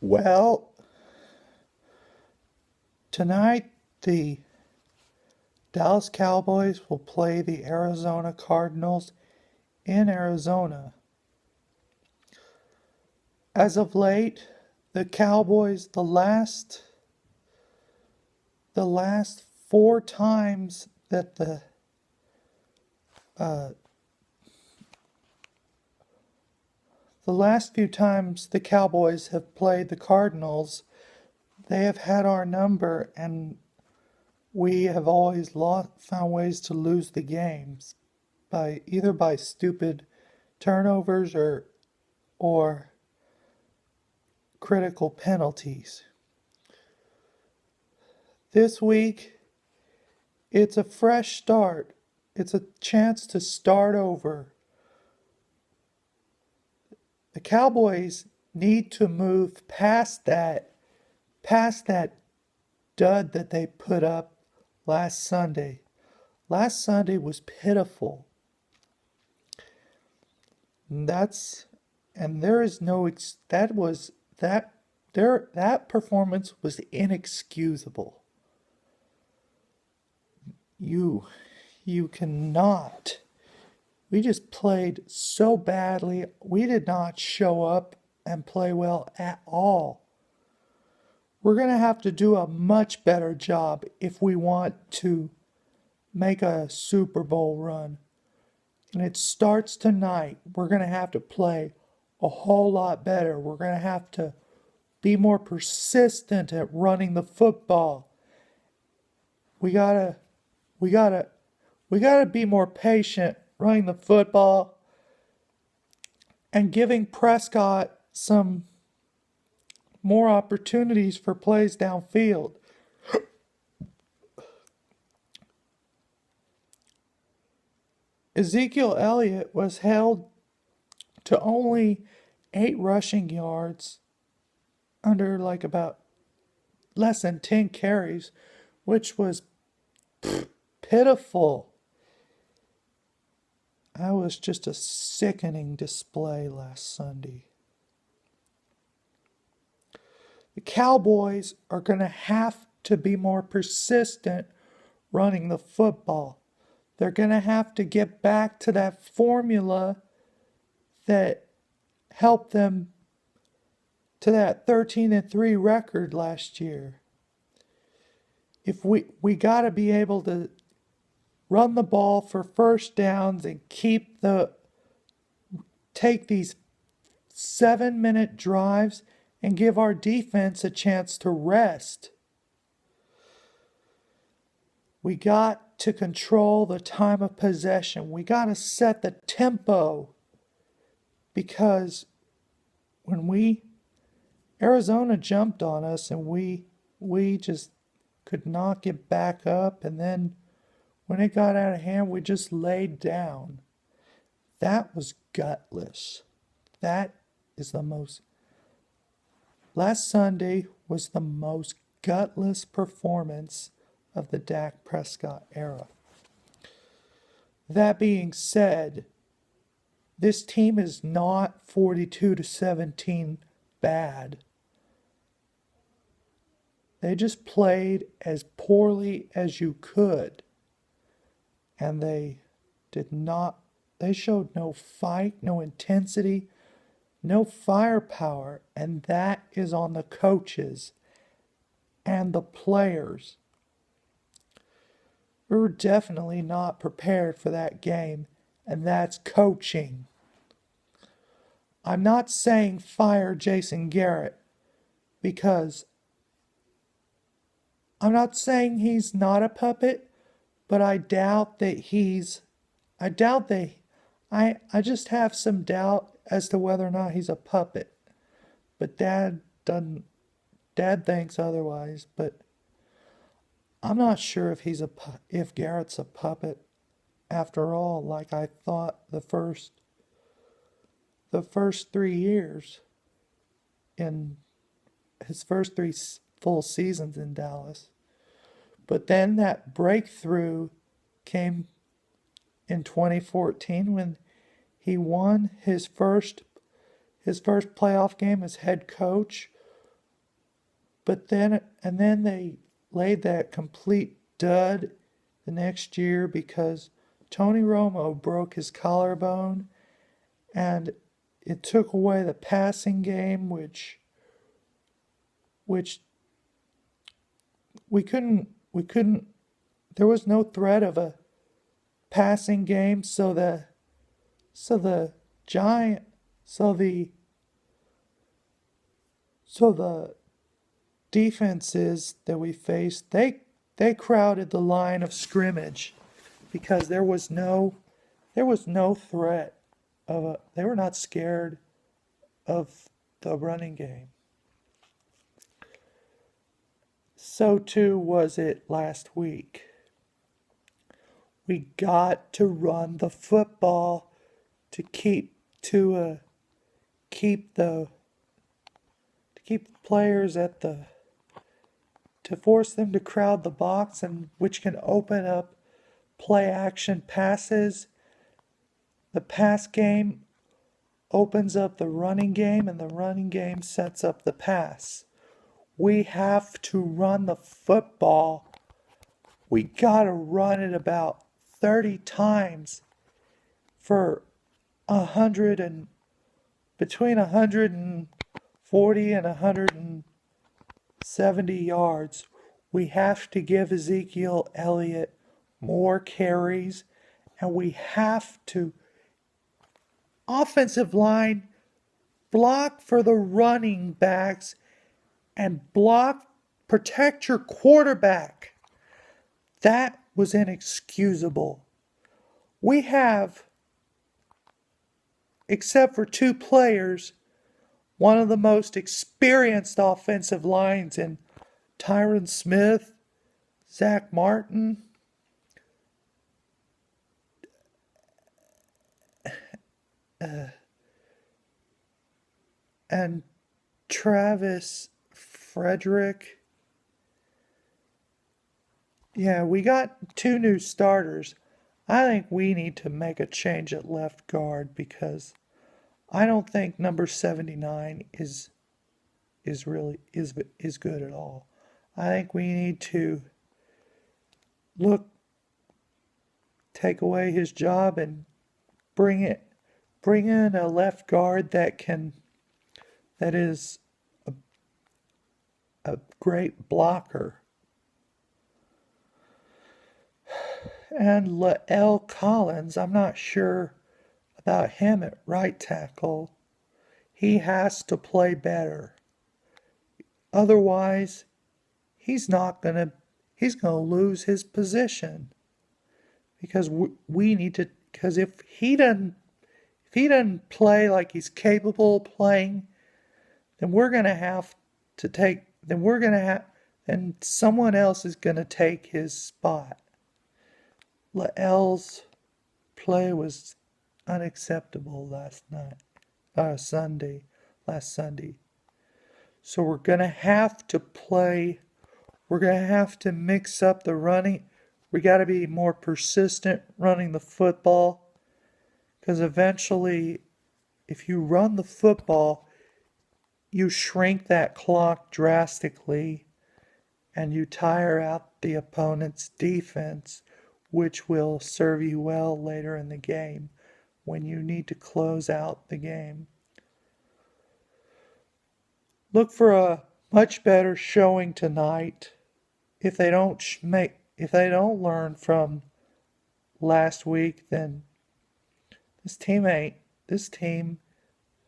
Well, tonight the Dallas Cowboys will play the Arizona Cardinals in Arizona. As of late, the Cowboys, the last four times that uh, the last few times the Cowboys have played the Cardinals, they have had our number, and we have always found ways to lose the games by stupid turnovers or critical penalties. This week, it's a fresh start. It's a chance to start over. The Cowboys need to move past that dud that they put up last Sunday. Last Sunday was pitiful. And that's and there is no that was that there that performance was inexcusable. You you cannot. We just played so badly. We did not show up and play well at all. We're going to have to do a much better job if we want to make a Super Bowl run. And it starts tonight. We're going to have to play a whole lot better. We're going to have to be more persistent at running the football. We got to we got to we got to be more patient running the football and giving Prescott some more opportunities for plays downfield. Ezekiel Elliott was held to only 8 rushing yards under like about less than 10 carries, which was pitiful. That was just a sickening display last Sunday. The Cowboys are going to have to be more persistent running the football. They're going to have to get back to that formula that helped them to that 13-3 record last year. If we got to be able to run the ball for first downs and take these 7-minute drives and give our defense a chance to rest. We got to control the time of possession. We got to set the tempo, because when Arizona jumped on us and we just could not get back up, and then when it got out of hand, we just laid down. That was gutless. That is the most Last Sunday was the most gutless performance of the Dak Prescott era. That being said, this team is not 42-17 bad. They just played as poorly as you could. And they showed no fight, no intensity, no firepower, and that is on the coaches and the players. We were definitely not prepared for that game, and that's coaching. I'm not saying fire Jason Garrett, because I'm not saying he's not a puppet, but I just have some doubt as to whether or not he's a puppet. But Dad thinks otherwise, but I'm not sure if Garrett's a puppet after all, like I thought the first 3 years in his first 3 full seasons in Dallas. But then that breakthrough came in 2014 when he won his first playoff game as head coach But then they laid that complete dud the next year because Tony Romo broke his collarbone, and it took away the passing game, which we couldn't there was no threat of a passing game, so the giant so the defenses that we faced, they crowded the line of scrimmage because there was no threat they were not scared of the running game. So too was it last week. We got to run the football to keep the players to force them to crowd the box, and which can open up play action passes. The pass game opens up the running game, and the running game sets up the pass. We have to run the football. We got to run it about 30 times for between 140 and 170 yards. We have to give Ezekiel Elliott more carries, and we have to offensive line block for the running backs and protect your quarterback. That was inexcusable. We have, except for two players, one of the most experienced offensive lines in Tyron Smith, Zach Martin, and Travis Frederick. Yeah, we got two new starters. I think we need to make a change at left guard because I don't think number 79 is good at all. I think we need to look take away his job and bring in a left guard that is a great blocker. And Lael Collins, I'm not sure about him at right tackle. He has to play better. Otherwise, he's gonna lose his position. Because we need to, because if he doesn't play like he's capable of playing, then then someone else is gonna take his spot. Lael's play was unacceptable last Sunday. So we're going to have to mix up the running. We got to be more persistent running the football, because eventually, if you run the football, you shrink that clock drastically and you tire out the opponent's defense, which will serve you well later in the game when you need to close out the game. Look for a much better showing tonight. If they don't learn from last week, then this team.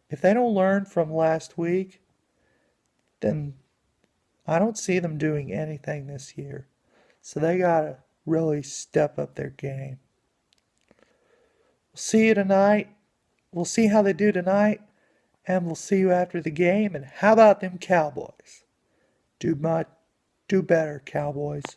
If they don't learn from last week, then I don't see them doing anything this year. So they gotta really step up their game. We'll see you tonight. We'll see how they do tonight, and we'll see you after the game. And how about them Cowboys? Do better, Cowboys.